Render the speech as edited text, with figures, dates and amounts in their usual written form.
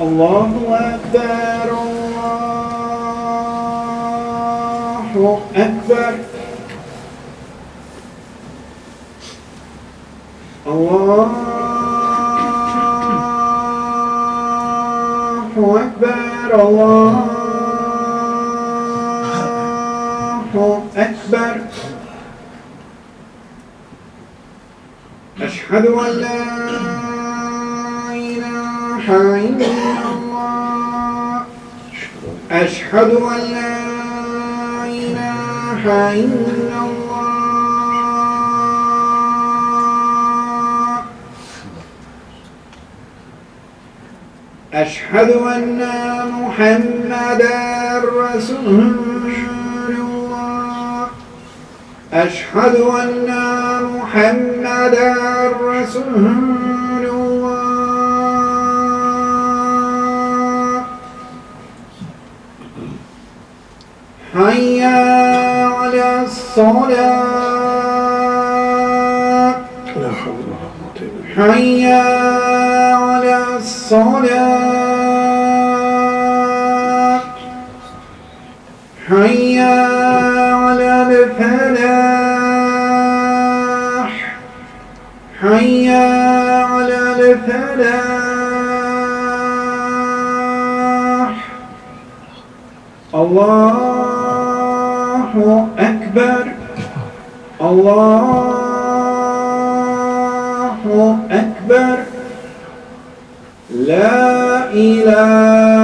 الله أكبر الله أكبر الله أكبر الله أكبر أشهد أن لا إله إلا الله أشهد أن لا إله إلا الله أشهد أن محمدا رسول الله أشهد أن محمدا رسول الله حي على الصلاة حي على الصلاة حي على الفلاح حي على الفلاح الله أكبر الله أكبر لا إله